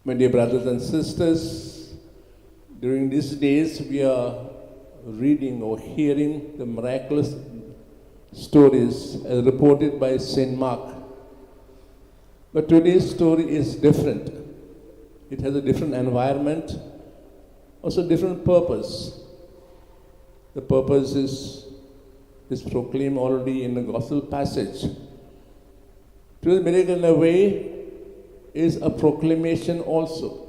My dear brothers and sisters, during these days we are reading or hearing the miraculous stories as reported by St. Mark. But today's story is different. It has a different environment, also different purpose. The purpose is proclaimed already in the gospel passage. Today's miracle in a way is a proclamation also.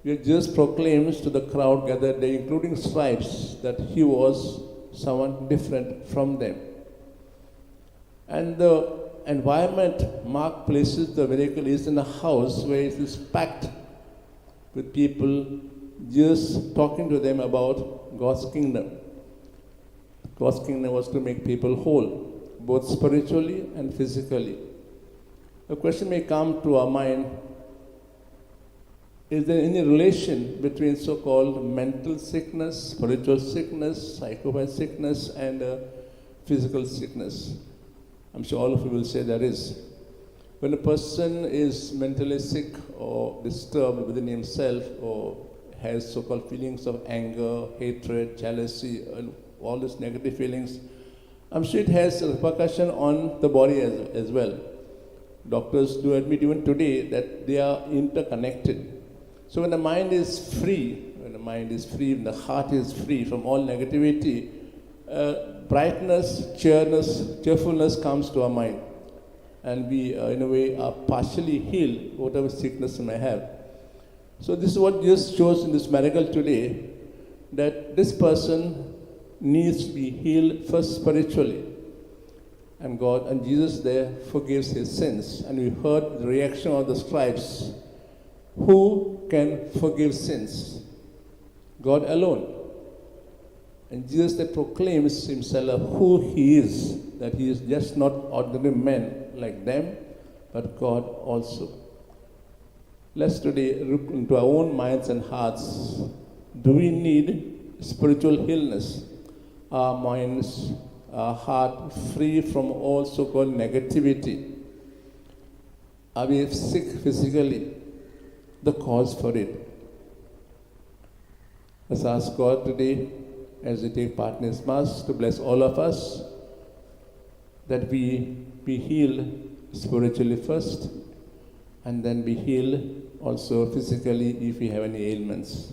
It just proclaims to the crowd gathered there, including scribes, that he was someone different from them. And the environment Mark places the miracle is in a house where it is packed with people just talking to them about God's kingdom. God's kingdom was to make people whole, both spiritually and physically. A question may come to our mind, is there any relation between so-called mental sickness, spiritual sickness, psychopath sickness, and physical sickness? I'm sure all of you will say there is. When a person is mentally sick or disturbed within himself or has so-called feelings of anger, hatred, jealousy, and all these negative feelings, I'm sure it has a repercussion on the body as well. Doctors do admit even today that they are interconnected. So when the mind is free, when the heart is free from all negativity, brightness, cheerfulness comes to our mind. And we, in a way, are partially healed, whatever sickness we may have. So this is what Jesus shows in this miracle today, that this person needs to be healed first spiritually. And God and Jesus there forgives his sins. And we heard the reaction of the scribes. Who can forgive sins? God alone. And Jesus there proclaims himself who he is, that he is just not ordinary man like them, but God also. Let's today look into our own minds and hearts. Do we need spiritual illness? Our minds, our heart free from all so-called negativity? Are we sick physically? The cause for it. Let's ask God today, as we take part in this Mass, to bless all of us, that we be healed spiritually first, and then be healed also physically if we have any ailments.